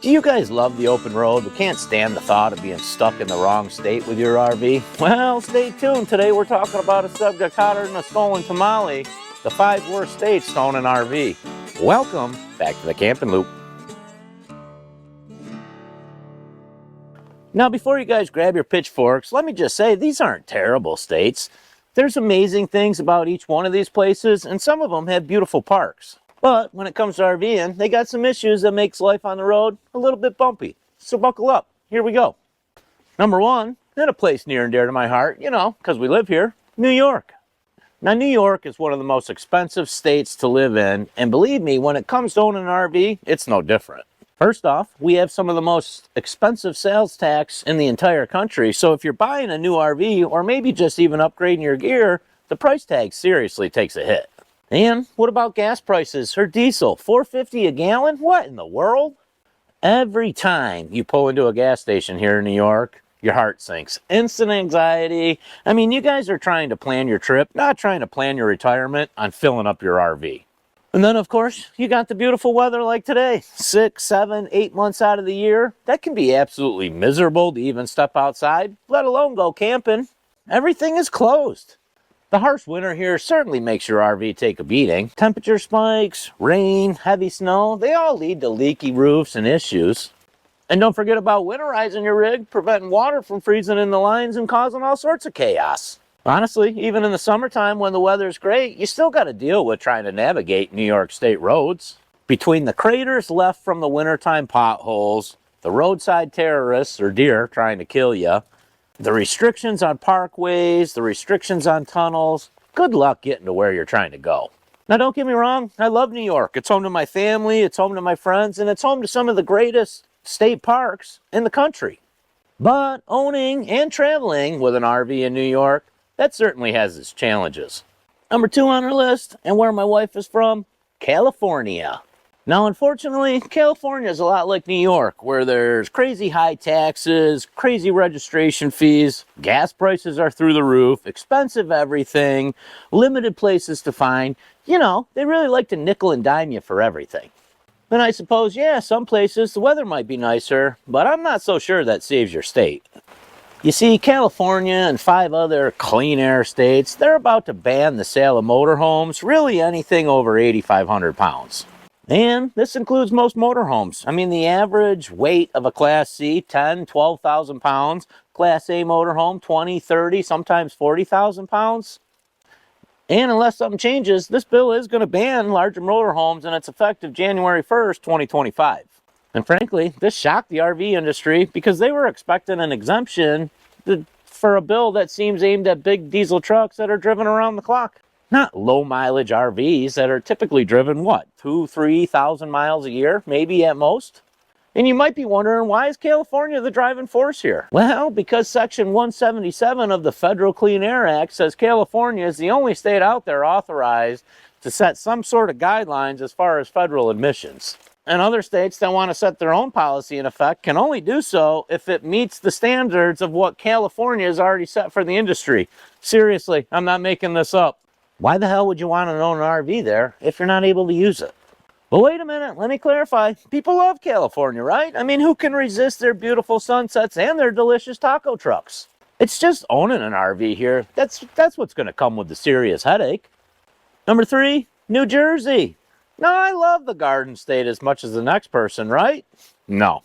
Do you guys love the open road but can't stand the thought of being stuck in the wrong state with your RV? Well, stay tuned. Today we're talking about a subject hotter than a stolen tamale, the 5 worst states to own an RV. Welcome back to the Camping Loop. Now, before you guys grab your pitchforks, let me just say these aren't terrible states. There's amazing things about each one of these places, and some of them have beautiful parks. But when it comes to RVing, they got some issues that makes life on the road a little bit bumpy. So buckle up. Here we go. Number 1, and a place near and dear to my heart, you know, because we live here, New York. Now, New York is one of the most expensive states to live in, and believe me, when it comes to owning an RV, it's no different. First off, we have some of the most expensive sales tax in the entire country, so if you're buying a new RV, or maybe just even upgrading your gear, the price tag seriously takes a hit. And what about gas prices or diesel? $4.50 a gallon? What in the world? Every time you pull into a gas station here in New York, your heart sinks. Instant anxiety. I mean, you guys are trying to plan your trip, not trying to plan your retirement on filling up your RV. And then, of course, you got the beautiful weather like today. 6, 7, 8 months out of the year. That can be absolutely miserable to even step outside, let alone go camping. Everything is closed. The harsh winter here certainly makes your RV take a beating. Temperature spikes, rain, heavy snow, they all lead to leaky roofs and issues. And don't forget about winterizing your rig, preventing water from freezing in the lines and causing all sorts of chaos. Honestly, even in the summertime when the weather's great, you still got to deal with trying to navigate New York State roads. Between the craters left from the wintertime potholes, the roadside terrorists or deer trying to kill you, the restrictions on parkways, the restrictions on tunnels, good luck getting to where you're trying to go. Now, don't get me wrong, I love New York. It's home to my family, it's home to my friends, and it's home to some of the greatest state parks in the country. But owning and traveling with an RV in New York, that certainly has its challenges. Number 2 on our list, and where my wife is from, California. Now, unfortunately, California is a lot like New York, where there's crazy high taxes, crazy registration fees, gas prices are through the roof, expensive everything, limited places to find. You know, they really like to nickel and dime you for everything. And I suppose, yeah, some places the weather might be nicer, but I'm not so sure that saves your state. You see, California and 5 other clean air states, they're about to ban the sale of motorhomes, really anything over 8,500 pounds. And this includes most motorhomes. I mean, the average weight of a Class C, 10, 12,000 pounds. Class A motorhome, 20, 30, sometimes 40,000 pounds. And unless something changes, this bill is going to ban larger motorhomes, and it's effective January 1st, 2025. And frankly, this shocked the RV industry because they were expecting an exemption for a bill that seems aimed at big diesel trucks that are driven around the clock. Not low mileage RVs that are typically driven, what, 2,000 to 3,000 miles a year, maybe at most? And you might be wondering, why is California the driving force here? Well, because Section 177 of the Federal Clean Air Act says California is the only state out there authorized to set some sort of guidelines as far as federal emissions. And other states that want to set their own policy in effect can only do so if it meets the standards of what California has already set for the industry. Seriously, I'm not making this up. Why the hell would you want to own an RV there if you're not able to use it? But wait a minute, let me clarify. People love California, right? I mean, who can resist their beautiful sunsets and their delicious taco trucks? It's just owning an RV here. That's what's going to come with the serious headache. Number 3, New Jersey. Now, I love the Garden State as much as the next person, right? No.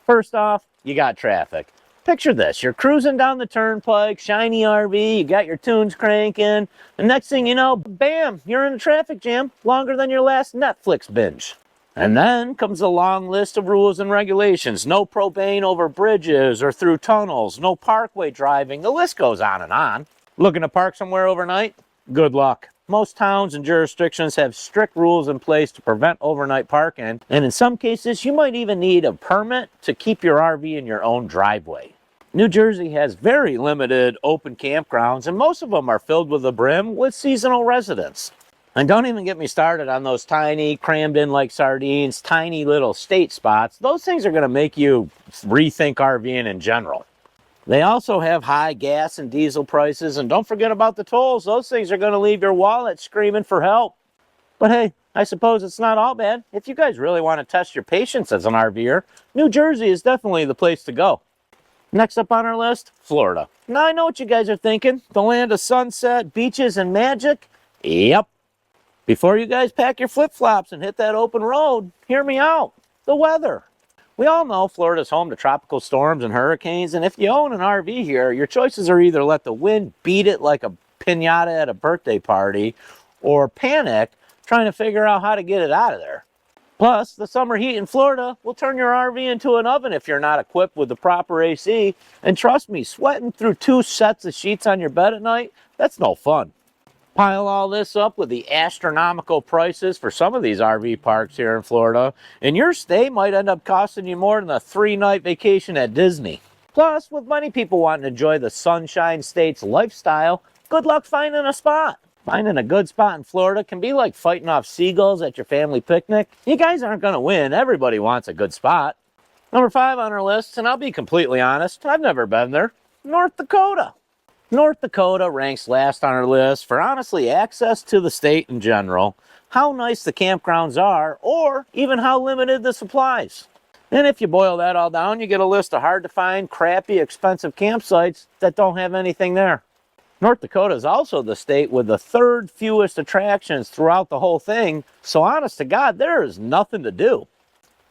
First off, you got traffic. Picture this, you're cruising down the turnpike, shiny RV, you got your tunes cranking, and next thing you know, bam, you're in a traffic jam longer than your last Netflix binge. And then comes a long list of rules and regulations. No propane over bridges or through tunnels, no parkway driving, the list goes on and on. Looking to park somewhere overnight? Good luck. Most towns and jurisdictions have strict rules in place to prevent overnight parking, and in some cases, you might even need a permit to keep your RV in your own driveway. New Jersey has very limited open campgrounds, and most of them are filled with the brim with seasonal residents. And don't even get me started on those tiny, crammed in like sardines, tiny little state spots. Those things are going to make you rethink RVing in general. They also have high gas and diesel prices, and don't forget about the tolls. Those things are going to leave your wallet screaming for help. But hey, I suppose it's not all bad. If you guys really want to test your patience as an RVer, New Jersey is definitely the place to go. Next up on our list, Florida. Now I know what you guys are thinking. The land of sunset, beaches, and magic? Yep. Before you guys pack your flip-flops and hit that open road, hear me out. The weather. We all know Florida's home to tropical storms and hurricanes, and if you own an RV here, your choices are either let the wind beat it like a piñata at a birthday party, or panic trying to figure out how to get it out of there. Plus, the summer heat in Florida will turn your RV into an oven if you're not equipped with the proper AC, and trust me, sweating through 2 sets of sheets on your bed at night, that's no fun. Pile all this up with the astronomical prices for some of these RV parks here in Florida, and your stay might end up costing you more than a 3-night vacation at Disney. Plus, with many people wanting to enjoy the Sunshine State's lifestyle, good luck finding a spot. Finding a good spot in Florida can be like fighting off seagulls at your family picnic. You guys aren't going to win. Everybody wants a good spot. Number 5 on our list, and I'll be completely honest, I've never been there, North Dakota. North Dakota ranks last on our list for honestly access to the state in general, how nice the campgrounds are, or even how limited the supplies. And if you boil that all down, you get a list of hard-to-find, crappy, expensive campsites that don't have anything there. North Dakota is also the state with the 3rd fewest attractions throughout the whole thing, so honest to God, there is nothing to do.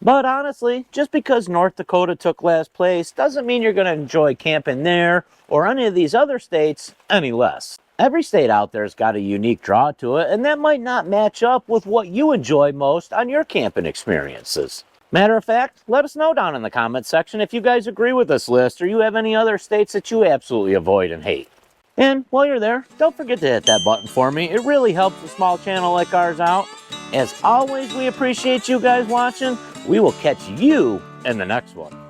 But honestly, just because North Dakota took last place doesn't mean you're going to enjoy camping there or any of these other states any less. Every state out there has got a unique draw to it, and that might not match up with what you enjoy most on your camping experiences. Matter of fact, let us know down in the comment section if you guys agree with this list or you have any other states that you absolutely avoid and hate. And while you're there, don't forget to hit that button for me. It really helps a small channel like ours out. As always, we appreciate you guys watching. We will catch you in the next one.